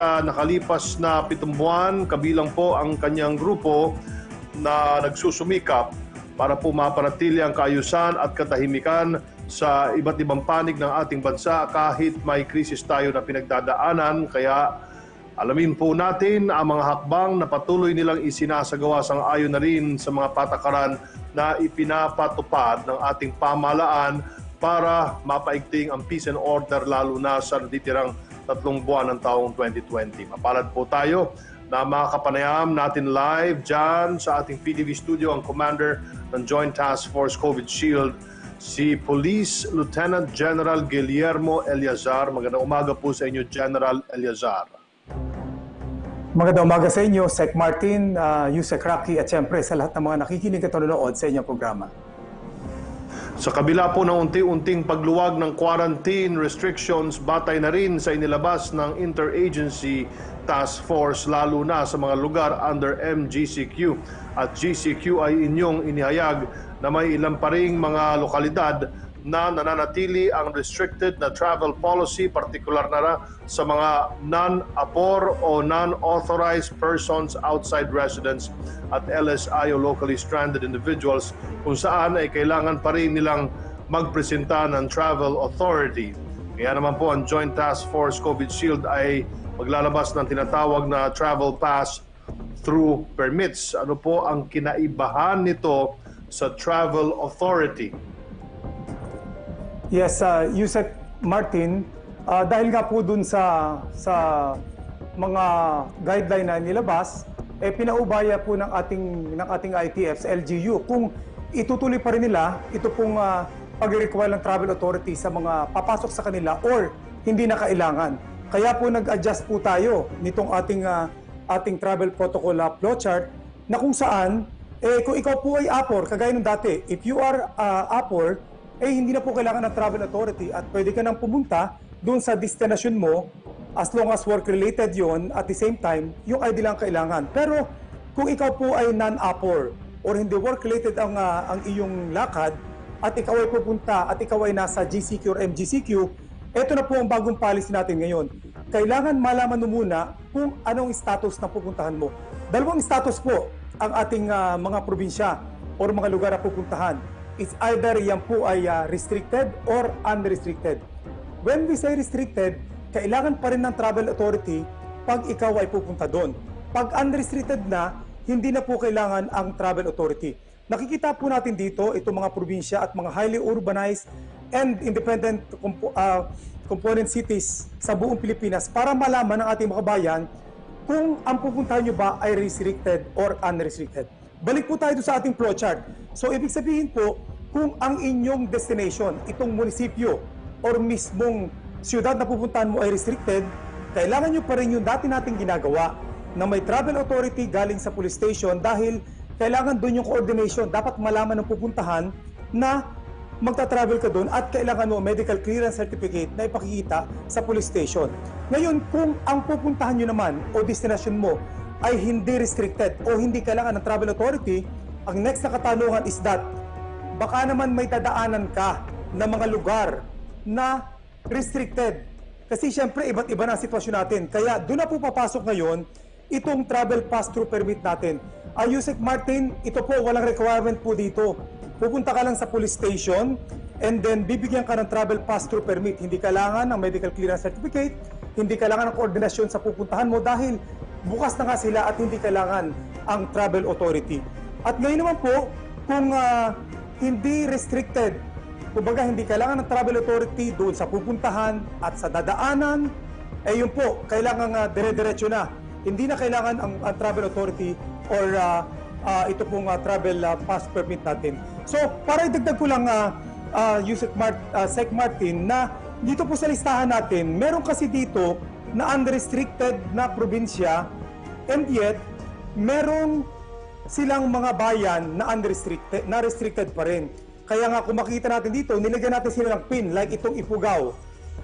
nakalipas na 7 buwan, kabilang po ang kanyang grupo na nagsusumikap para po mapanatili ang kaayusan at katahimikan sa iba't ibang panig ng ating bansa kahit may krisis tayo na pinagdadaanan. Kaya alamin po natin ang mga hakbang na patuloy nilang isinasagawa sang-ayon na rin sa mga patakaran na ipinapatupad ng ating pamahalaan para mapaigting ang peace and order lalo na sa natitirang 3 buwan ng taong 2020. Mapalad po tayo na makakapanayam natin live dyan sa ating PTV studio ang Commander ng Joint Task Force COVID Shield, si Police Lieutenant General Guillermo Eleazar. Magandang umaga po sa inyo, General Eleazar. Magandang umaga sa inyo, Sec Martin, Yusek Rocky at siyempre sa lahat ng mga nakikinig at nanonood sa inyong programa. Sa kabila po ng unti-unting pagluwag ng quarantine restrictions, batay na rin sa inilabas ng Interagency Task Force lalo na sa mga lugar under MGCQ. At GCQ ay inyong inihayag na may ilang pa ring mga lokalidad na nananatili ang restricted na travel policy, partikular na sa mga non-APOR o non-authorized persons outside residence at LSI o locally stranded individuals, kung saan ay kailangan pa rin nilang magpresenta ng travel authority. Kaya naman po ang Joint Task Force COVID Shield ay maglalabas ng tinatawag na travel pass through permits. Ano po ang kinaibahan nito sa travel authority? Yes, Yusek Martin, dahil nga po dun sa mga guideline na nilabas, pinaubaya po ng ating ITF sa LGU kung itutuloy pa rin nila ito pong pag-require ng travel authority sa mga papasok sa kanila or hindi na kailangan. Kaya po nag-adjust po tayo nitong ating travel protocol flowchart na kung saan kung ikaw po ay APOR, kagaya ng dati, if you are APOR, hindi na po kailangan ng travel authority at pwede ka nang pumunta doon sa destination mo as long as work-related yon at the same time, yung ID lang kailangan. Pero kung ikaw po ay non-APOR or hindi work-related ang iyong lakad at ikaw ay pupunta at ikaw ay nasa GCQ or MGCQ, ito na po ang bagong policy natin ngayon. Kailangan malaman mo muna kung anong status na pupuntahan mo. Dalawang status po ang ating mga probinsya or mga lugar na pupuntahan. It's either yan po ay restricted or unrestricted. When we say restricted, kailangan pa rin ng travel authority pag ikaw ay pupunta doon. Pag unrestricted na, hindi na po kailangan ang travel authority. Nakikita po natin dito itong mga probinsya at mga highly urbanized and independent component cities sa buong Pilipinas para malaman ng ating mga bayan kung ang pupuntahan nyo ba ay restricted or unrestricted. Balik po tayo sa ating flowchart. So, ibig sabihin po, kung ang inyong destination, itong munisipyo or mismong siyudad na pupuntahan mo ay restricted, kailangan nyo pa rin yung dati nating ginagawa na may travel authority galing sa police station dahil kailangan doon yung coordination. Dapat malaman ng pupuntahan na magta-travel ka doon at kailangan mo medical clearance certificate na ipakikita sa police station. Ngayon, kung ang pupuntahan nyo naman o destination mo ay hindi restricted o hindi kailangan ng travel authority, ang next na katanungan is that baka naman may dadaanan ka ng mga lugar na restricted. Kasi syempre iba't iba na ang sitwasyon natin. Kaya doon na po papasok ngayon itong travel pass-through permit natin. Yusek Martin, ito po walang requirement po dito. Pupunta ka lang sa police station and then bibigyan ka ng travel pass-through permit. Hindi kailangan ng medical clearance certificate, hindi kailangan ng koordinasyon sa pupuntahan mo dahil bukas na nga sila at hindi kailangan ang travel authority. At ngayon naman po, kung hindi restricted, kumbaga hindi kailangan ng travel authority doon sa pupuntahan at sa dadaanan, yun po, kailangan dire-diretso na. Hindi na kailangan ang travel authority or ito pong travel pass permit natin. So, para idagdag ko lang, Sec Martin, na dito po sa listahan natin, meron kasi dito na unrestricted na probinsya and yet merong silang mga bayan na unrestricted, na restricted pa rin. Kaya nga kung makita natin dito, nilagyan natin sila ng pin like itong Ifugao.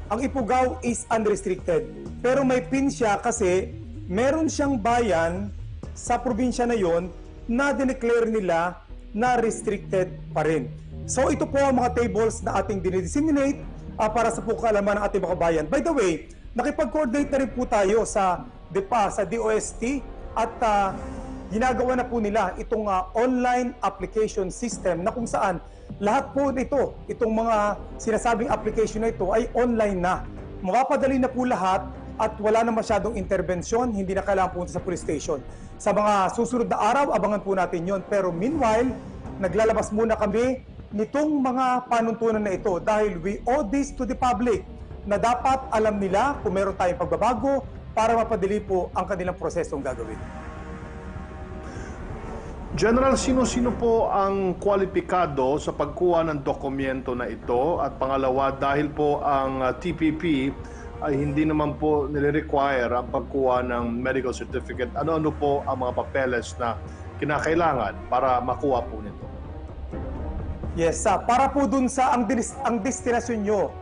Ang Ifugao is unrestricted. Pero may pin siya kasi meron siyang bayan sa probinsya na yon na dineclare nila na restricted pa rin. So ito po ang mga tables na ating dinidisseminate para sa kaalaman ng ating mga bayan. By the way, Nakipag-coordinate na rin po tayo sa DOST at ginagawa na po nila itong online application system na kung saan lahat po nito, itong mga sinasabing application na ito ay online na. Mapapadali na po lahat at wala na masyadong intervensyon, hindi na kailangan pumunta sa police station. Sa mga susunod na araw, abangan po natin yon. Pero meanwhile, naglalabas muna kami nitong mga panuntunan na ito dahil we owe this to the public na dapat alam nila kung meron tayong pagbabago para mapadali po ang kanilang prosesong gagawin. General, sino-sino po ang kwalipikado sa pagkuha ng dokumento na ito? At pangalawa, dahil po ang TPP ay hindi naman po nire-require ang pagkuha ng medical certificate, ano-ano po ang mga papeles na kinakailangan para makuha po nito? Yes, para po dun sa ang destinasyon nyo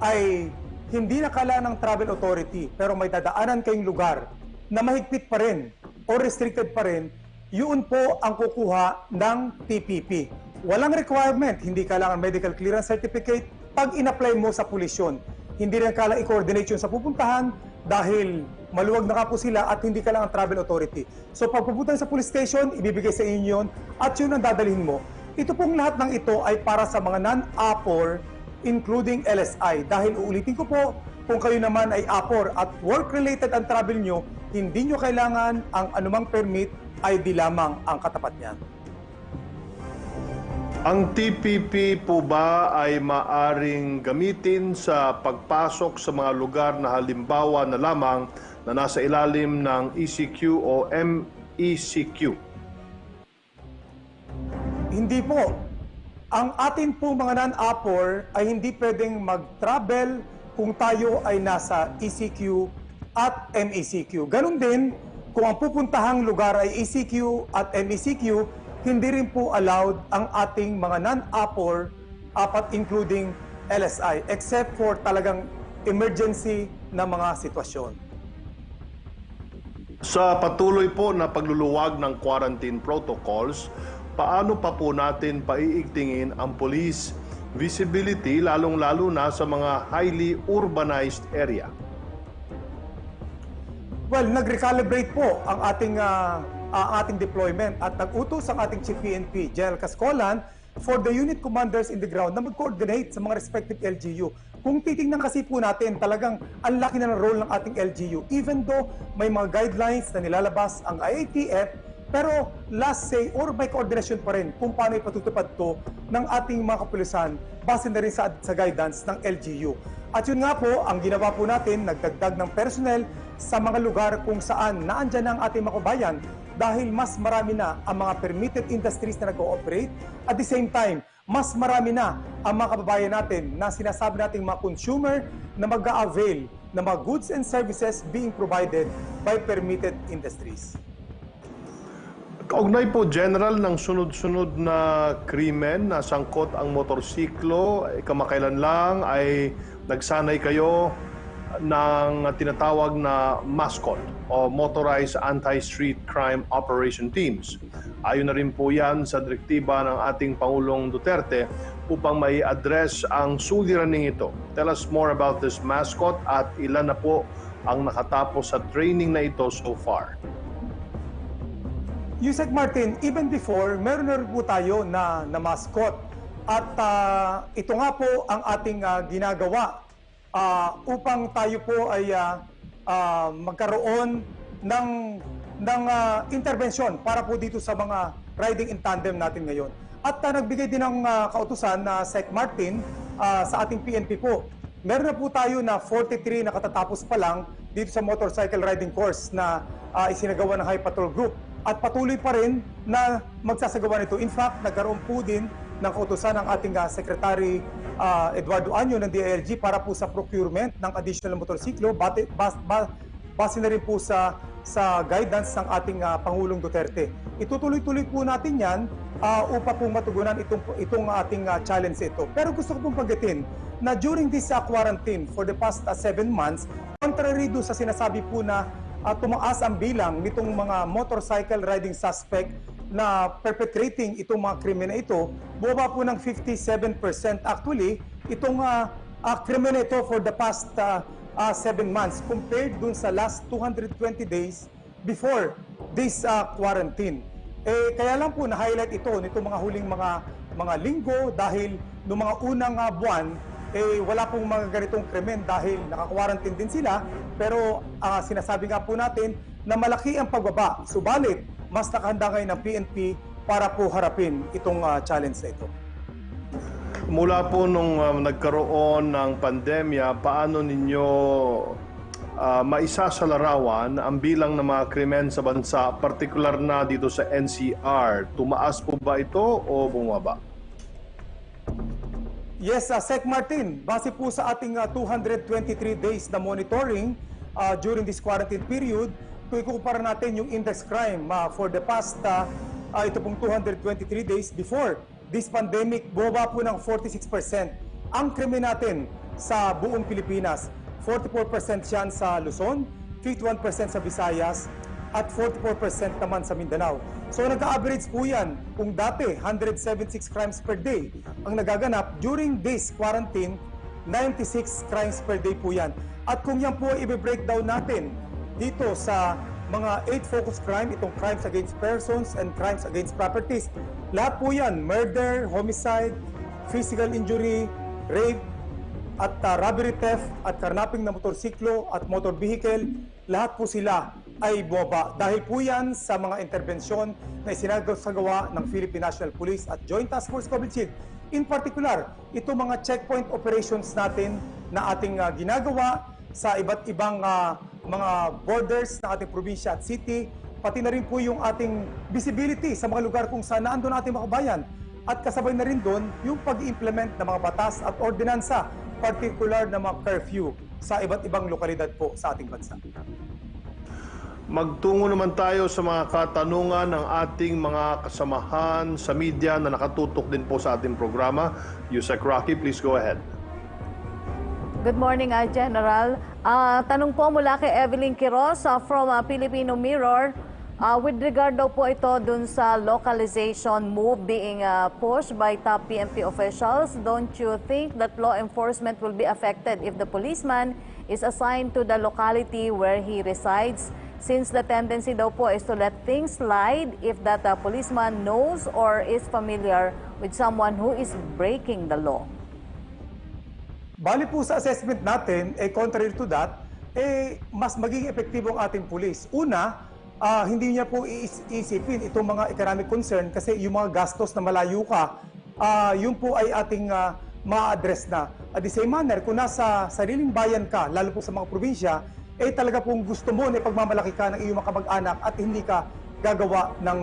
ay hindi na kailangan ng travel authority pero may dadaanan kayong lugar na mahigpit pa rin o restricted pa rin, yun po ang kukuha ng TPP. Walang requirement, hindi kailangan medical clearance certificate pag in-apply mo sa pulisyon. Hindi rin kailangan i-coordinate yun sa pupuntahan dahil maluwag na nga po sila at hindi kailangan travel authority. So pag pupunta sa police station, ibibigay sa inyo yun at yun ang dadalhin mo. Ito pong lahat ng ito ay para sa mga non-APOR including LSI. Dahil uulitin ko po, kung kayo naman ay APOR at work-related ang travel nyo, hindi nyo kailangan ang anumang permit, ID lamang ang katapat niyan. Ang TPP po ba ay maaring gamitin sa pagpasok sa mga lugar na halimbawa na lamang na nasa ilalim ng ECQ o MECQ? Hindi po. Ang atin po mga non-APOR ay hindi pwedeng mag-travel kung tayo ay nasa ECQ at MECQ. Ganon din, kung ang pupuntahang lugar ay ECQ at MECQ, hindi rin po allowed ang ating mga non-APOR, apat including LSI, except for talagang emergency na mga sitwasyon. Sa patuloy po na pagluluwag ng quarantine protocols, paano pa po natin paiigtingin ang police visibility lalong-lalo na sa mga highly urbanized area? Well, nag-recalibrate po ang ating deployment at nag-utos ang ating Chief PNP, General Cascolan, for the unit commanders in the ground na mag-coordinate sa mga respective LGU. Kung titingnan kasi po natin, talagang ang laki na ng role ng ating LGU. Even though may mga guidelines na nilalabas ang IATF, pero last say or may coordination pa rin kung paano ipatutupad to ng ating mga kapulisan base na rin sa guidance ng LGU. At yun nga po, ang ginawa po natin, nagdagdag ng personnel sa mga lugar kung saan naandyan ang ating mga kabayan dahil mas marami na ang mga permitted industries na nag-ooperate. At the same time, mas marami na ang mga kababayan natin na sinasabi nating mga consumer na mag-a-avail ng mga goods and services being provided by permitted industries. Kaugnay po, General, ng sunod-sunod na krimen na sangkot ang motorsiklo, kamakailan lang ay nagsanay kayo ng tinatawag na MASCOT o Motorized Anti-Street Crime Operation Teams. Ayon na rin po yan sa direktiba ng ating Pangulong Duterte upang may address ang suliraning ito. Tell us more about this MASCOT at ilan na po ang nakatapos sa training na ito so far. Yusek Martin, even before, meron na rin po tayo na mascot. At ito nga po ang ating ginagawa upang tayo po ay magkaroon ng intervention para po dito sa mga riding in tandem natin ngayon. At nagbigay din ng kautusan na Sec Martin sa ating PNP po. Meron na po tayo na 43 na katatapos pa lang dito sa motorcycle riding course na isinagawa ng High Patrol Group. At patuloy pa rin na magsasagawa nito. In fact, nagkaroon po din ng kautusan ng ating Secretary Eduardo Año ng DILG para po sa procurement ng additional motorsiklo base na rin po sa guidance ng ating Pangulong Duterte. Itutuloy-tuloy po natin yan upang po matugunan itong ating challenge ito. Pero gusto ko pong pagdating na during this quarantine for the past 7 months, contrary do sa sinasabi po na tumaas ang bilang nitong mga motorcycle riding suspect na perpetrating itong mga krimen na ito, bumaba po ng 57% actually itong krimen na ito for the past 7 months compared dun sa last 220 days before this quarantine. Kaya lang po na-highlight ito nitong mga huling mga linggo dahil noong mga unang buwan, wala pong mga ganitong krimen dahil naka-quarantine din sila. Pero sinasabi nga po natin na malaki ang pagbaba. Subalit, mas nakahanda ngayon ng PNP para po harapin itong challenge na ito. Mula po nung nagkaroon ng pandemya, paano ninyo maisasalarawan ang bilang ng mga krimen sa bansa, partikular na dito sa NCR? Tumaas po ba ito o bumaba? Yes, Sec Martin, base po sa ating 223 days na monitoring during this quarantine period, kung ikukumpara natin yung index crime for the past ito pong 223 days before this pandemic, bumaba po ng 46%. Ang krimen natin sa buong Pilipinas, 44% yan sa Luzon, 51% sa Visayas, at 44% naman sa Mindanao. So nagka-average po yan. Kung dati 176 crimes per day ang nagaganap, during this quarantine, 96 crimes per day po yan. At kung yan po i-breakdown natin dito sa mga 8 focus crime, itong crimes against persons and crimes against properties, lahat po yan, murder, homicide, physical injury, rape, at robbery, theft, at karnaping na motorsiklo at motor vehicle, lahat po sila ay bumaba. Dahil po yan sa mga interbensyon na isinagawa ng Philippine National Police at Joint Task Force COVID-19. In particular, ito mga checkpoint operations natin na ating ginagawa sa iba't ibang mga borders ng ating probinsya at city, pati na rin po yung ating visibility sa mga lugar kung saan naandun ating mga kabayan. At kasabay na rin doon yung pag-implement ng mga batas at ordinansa, particular na mga curfew sa iba't ibang lokalidad po sa ating bansa. Magtungo naman tayo sa mga katanungan ng ating mga kasamahan sa media na nakatutok din po sa ating programa. Yusek Rocky, please go ahead. Good morning, General. Tanong po mula kay Evelyn Quiroz from Filipino Mirror. With regard daw po ito dun sa localization move being pushed by top PNP officials, don't you think that law enforcement will be affected if the policeman is assigned to the locality where he resides? Since the tendency daw po is to let things slide if that policeman knows or is familiar with someone who is breaking the law. Bali po sa assessment natin, contrary to that, mas magiging epektibo ang ating pulis. Una, hindi niya po iisipin itong mga economic concern kasi yung mga gastos na malayo ka, yun po ay ating ma-address na. At the same manner, kung nasa sariling bayan ka, lalo po sa mga probinsya, talaga pong gusto mo na pagmamalaki ka ng iyong mga kamag-anak at hindi ka gagawa ng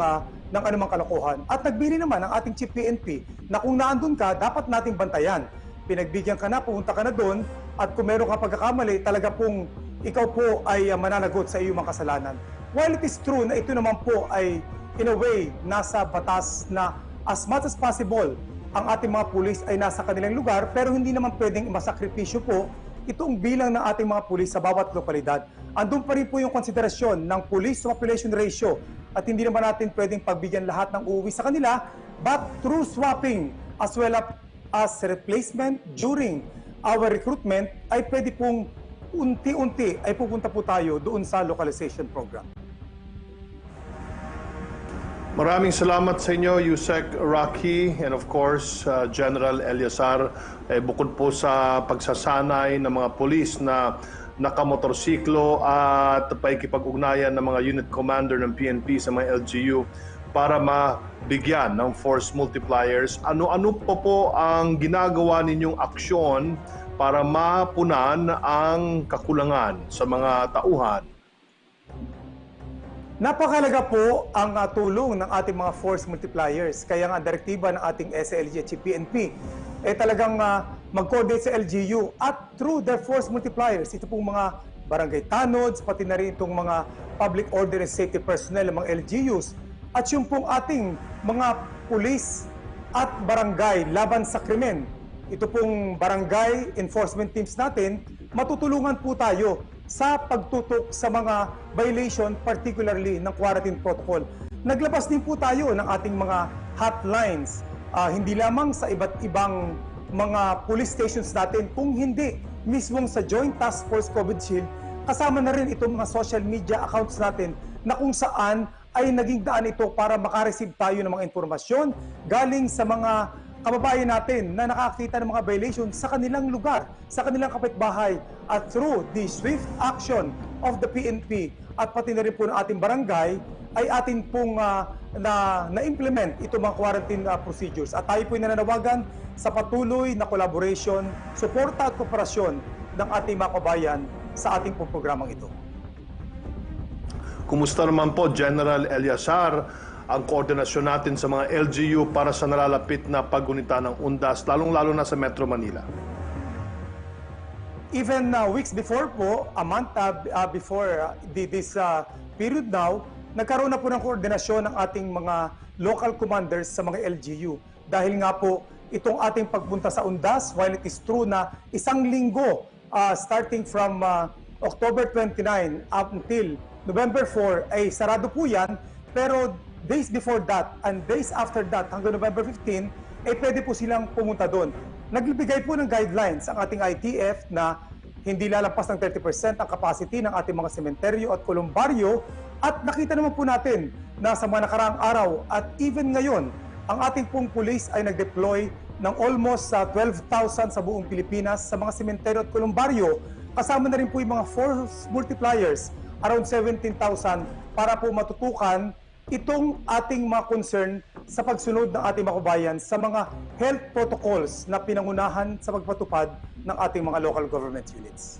anumang kalokohan. At nagbili naman ang ating Chief PNP na kung naandun ka, dapat nating bantayan. Pinagbigyan ka na, pumunta ka na doon, at kung meron ka pagkakamali, talaga pong ikaw po ay mananagot sa iyong mga kasalanan. While it is true na ito naman po ay in a way nasa batas na as much as possible ang ating mga pulis ay nasa kanilang lugar, pero hindi naman pwedeng masakripisyo po itong bilang ng ating mga pulis sa bawat lokalidad. Andun pa rin po yung konsiderasyon ng police to population ratio at hindi naman natin pwedeng pagbigyan lahat ng uuwi sa kanila, but through swapping as well as replacement during our recruitment ay pwede pong unti-unti ay pupunta po tayo doon sa localization program. Maraming salamat sa inyo, Yusek Rocky, and of course, General Eliazar. Bukod po sa pagsasanay ng mga polis na nakamotorsiklo at paikipag-ugnayan ng mga unit commander ng PNP sa mga LGU para mabigyan ng force multipliers, ano-ano po ang ginagawa ninyong aksyon para mapunan ang kakulangan sa mga tauhan? Napakalaga po ang tulong ng ating mga force multipliers. Kaya nga direktiba ng ating SLG at PNP talagang mag-coordinate sa LGU at through their force multipliers, ito pong mga barangay tanods, pati na rin itong mga public order and safety personnel ng mga LGUs, at yung pong ating mga pulis at barangay laban sa krimen. Ito pong barangay enforcement teams natin, matutulungan po tayo sa pagtutok sa mga violation, particularly ng quarantine protocol. Naglabas din po tayo ng ating mga hotlines, hindi lamang sa iba't ibang mga police stations natin, kung hindi mismong sa Joint Task Force COVID Shield, kasama na rin itong mga social media accounts natin na kung saan ay naging daan ito para makareceive tayo ng mga informasyon galing sa mga kababayan natin na nakakita ng mga violation sa kanilang lugar, sa kanilang kapitbahay, at through the swift action of the PNP at pati na rin po ng ating barangay ay atin pong na-implement itong mga quarantine procedures. At tayo po ay nananawagan sa patuloy na collaboration, suporta at kooperasyon ng ating mga kababayan sa ating pong programang ito. Kumusta naman po, General Eliazar, ang koordinasyon natin sa mga LGU para sa nalalapit na paggunita ng UNDAS, lalong-lalo na sa Metro Manila? Even weeks before po, a month before this period now, nagkaroon na po ng koordinasyon ng ating mga local commanders sa mga LGU. Dahil nga po, itong ating pagpunta sa UNDAS, while it is true na isang linggo starting from October 29 up until November 4 ay sarado po yan, pero days before that and days after that hanggang November 15, ay pwede po silang pumunta doon. Nagbibigay po ng guidelines ang ating ITF na hindi lalampas ng 30% ang capacity ng ating mga sementeryo at kolumbaryo, at nakita naman po natin na sa mga nakaraang araw at even ngayon, ang ating pong police ay nag-deploy ng almost 12,000 sa buong Pilipinas sa mga sementeryo at kolumbaryo. Kasama na rin po yung mga force multipliers, around 17,000, para po matutukan itong ating mga concern sa pagsunod ng ating mga kabayan sa mga health protocols na pinangunahan sa pagpatupad ng ating mga local government units.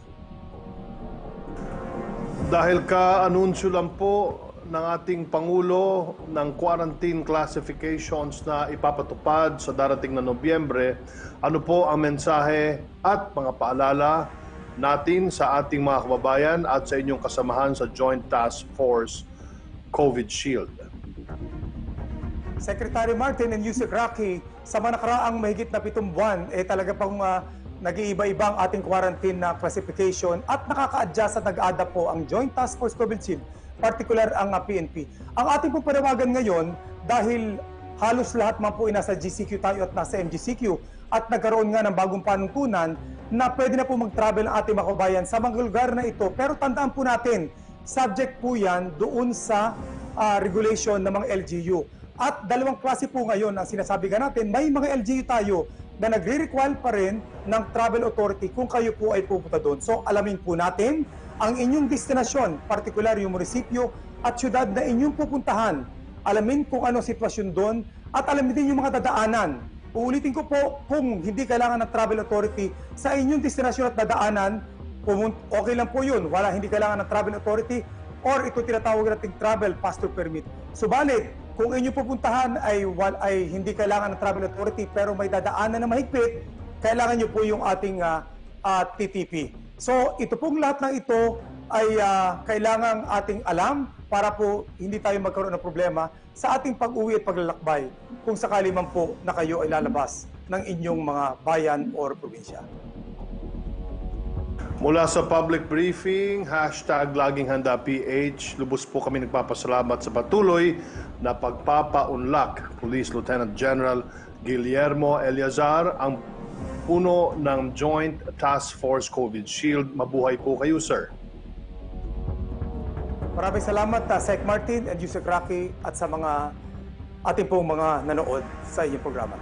Dahil ka-anunsyo lang po ng ating Pangulo ng quarantine classifications na ipapatupad sa darating na Nobyembre, ano po ang mensahe at mga paalala natin sa ating mga kababayan at sa inyong kasamahan sa Joint Task Force COVID Shield? Secretary Martin and Yusek Rocky, sa mga nakaraang mahigit na 7 buwan, talaga pang nag-iiba-iba ang ating quarantine na classification at nakaka-adjust at nag-adapt po ang Joint Task Force COVID Shield, particular ang PNP. Ang ating pong panawagan ngayon, dahil halos lahat man po ay nasa GCQ tayo at nasa MGCQ, at nagkaroon nga ng bagong panuntunan na pwede na po mag-travel ang ating mga kababayan sa mga lugar na ito. Pero tandaan po natin, subject po yan doon sa regulation ng mga LGU. At dalawang klase po ngayon ang sinasabi ka natin, may mga LGU tayo na nagre-require pa rin ng travel authority kung kayo po ay pupunta doon. So alamin po natin ang inyong destinasyon, particular yung munisipyo at syudad na inyong pupuntahan. Alamin kung ano sitwasyon doon at alamin din yung mga dadaanan. Uulitin ko po, kung hindi kailangan ng travel authority sa inyong destinasyon at dadaanan, okay lang po yun. Hindi kailangan ng travel authority or ito tinatawag nating travel passport permit. Subalit, kung inyong pupuntahan ay hindi kailangan ng travel authority pero may dadaanan na mahigpit, kailangan nyo po yung ating TTP. So ito pong lahat ng ito ay kailangang ating alam para po hindi tayo magkaroon ng problema sa ating pag-uwi at paglalakbay kung sakali man po na kayo ay lalabas ng inyong mga bayan or probinsya. Mula sa public briefing, #LagingHandaPH, lubos po kami nagpapasalamat sa patuloy na pagpapaunlak Police Lieutenant General Guillermo Eliazar, ang puno ng Joint Task Force COVID Shield. Mabuhay po kayo, sir. Maraming salamat Sec Martin and Yusek Rocky at sa mga ating pong mga nanood sa inyong programa.